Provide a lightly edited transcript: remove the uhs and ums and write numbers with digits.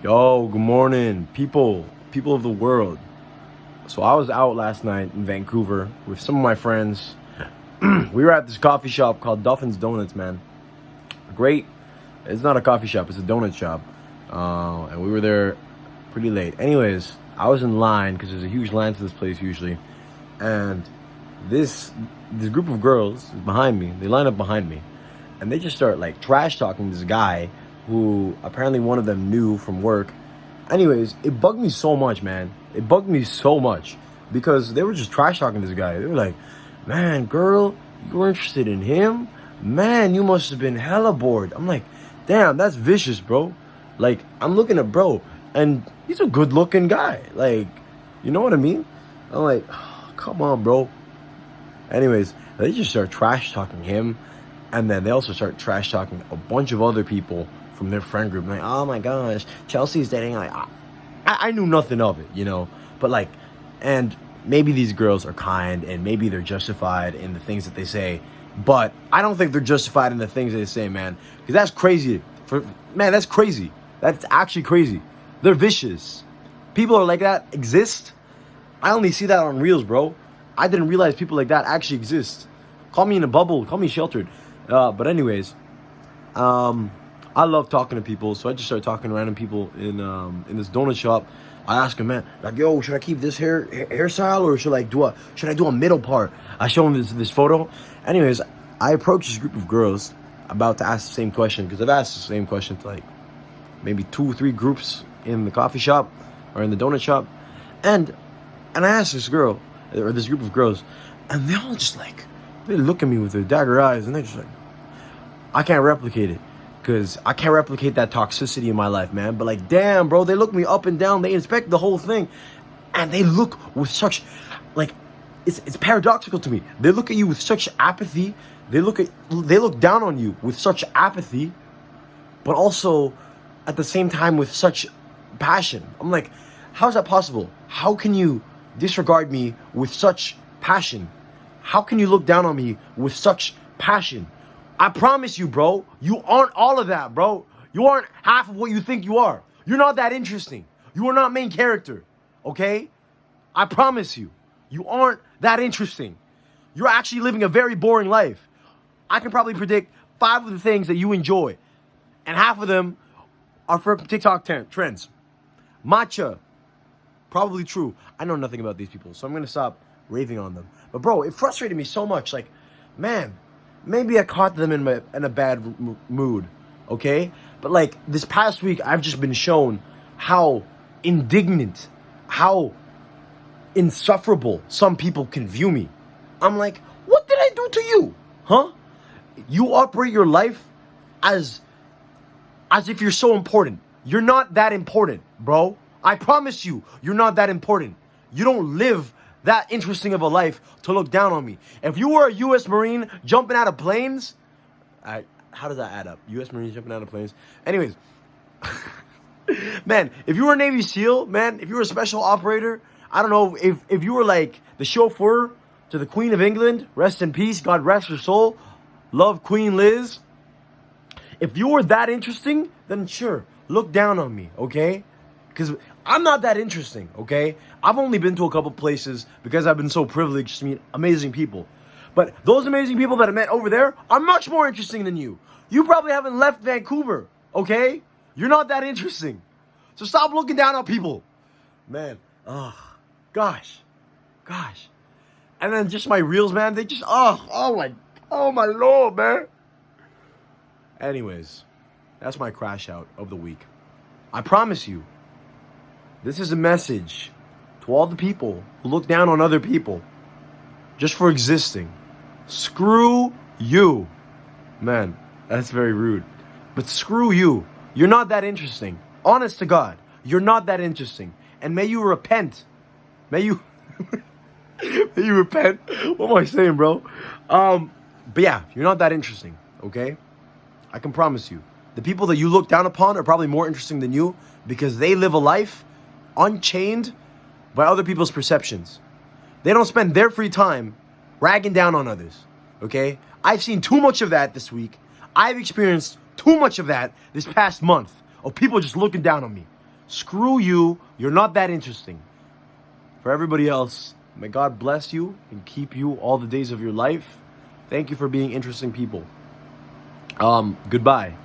Yo, good morning, people of the world. So I was out last night in Vancouver with some of my friends. We were at this coffee shop called Duffin's Donuts, man. Great. It's not a coffee shop, it's a donut shop. And we were there pretty late. Anyways, I was in line because there's a huge line to this place usually. And this group of girls is behind me. They line up behind me. And they just start like trash talking this guy who apparently one of them knew from work. Anyways, it bugged me so much, man. It bugged me so much because they were just trash talking this guy. They were like, man, girl, you were interested in him? Man, you must have been hella bored. I'm like, damn, that's vicious, bro. Like, I'm looking at bro, and he's a good looking guy. Like, you know what I mean? I'm like, oh, come on, bro. Anyways, they just start trash talking him. And then they also start trash talking a bunch of other people from their friend group. Like, oh my gosh, Chelsea's dating. Like, I knew nothing of it, you know. But like, and maybe these girls are kind and maybe they're justified in the things that they say. But I don't think they're justified in the things they say, man. Because that's crazy. That's crazy. That's actually crazy. They're vicious. People are like that exist. I only see that on Reels, bro. I didn't realize people like that actually exist. Call me in a bubble. Call me sheltered. But anyways, I love talking to people, so I just started talking to random people in this donut shop. I asked him, man, like, yo, should I keep this hairstyle or should I do a middle part? I show him this photo. Anyways, I approached this group of girls about to ask the same question because I've asked the same question to like maybe 2-3 groups in the coffee shop or in the donut shop, and I asked this girl or this group of girls, and they all just like. They look at me with their dagger eyes and they're just like, I can't replicate it because I can't replicate that toxicity in my life, man. But like, damn, bro, they look me up and down. They inspect the whole thing and they look with such, like, it's paradoxical to me. They look at you with such apathy. They look down on you with such apathy, but also at the same time with such passion. I'm like, how is that possible? How can you disregard me with such passion? How can you look down on me with such passion? I promise you, bro, you aren't all of that, bro. You aren't half of what you think you are. You're not that interesting. You are not main character, okay? I promise you, you aren't that interesting. You're actually living a very boring life. I can probably predict 5 of the things that you enjoy, and half of them are for TikTok trends. Matcha, probably true. I know nothing about these people, so I'm going to stop raving on them. But bro, it frustrated me so much. Like, man, maybe I caught them in a bad mood, okay? But like this past week, I've just been shown how indignant, how insufferable some people can view me. I'm like, what did I do to you? Huh? You operate your life as if you're so important. You're not that important, bro. I promise you, you're not that important. You don't live that interesting of a life to look down on me. If you were a U.S. Marine jumping out of planes, how does that add up? U.S. Marines jumping out of planes. Anyways, man, if you were a Navy SEAL, man, if you were a special operator, I don't know, if you were like the chauffeur to the Queen of England, rest in peace, God rest her soul, love Queen Liz. If you were that interesting, then sure, look down on me, okay? Because I'm not that interesting, okay? I've only been to a couple places because I've been so privileged to meet amazing people. But those amazing people that I met over there are much more interesting than you. You probably haven't left Vancouver, okay? You're not that interesting. So stop looking down on people. Man, gosh. And then just my reels, man, they just, oh my Lord, man. Anyways, that's my crash out of the week. I promise you, this is a message to all the people who look down on other people just for existing. Screw you. Man, that's very rude. But screw you. You're not that interesting. Honest to God, you're not that interesting. And may you repent. May you repent. What am I saying, bro? But yeah, you're not that interesting, okay? I can promise you. The people that you look down upon are probably more interesting than you because they live a life unchained by other people's perceptions. They don't spend their free time ragging down on others, okay? I've seen too much of that this week. I've experienced too much of that this past month of people just looking down on me. Screw you. You're not that interesting. For everybody else, may God bless you and keep you all the days of your life. Thank you for being interesting people. Goodbye.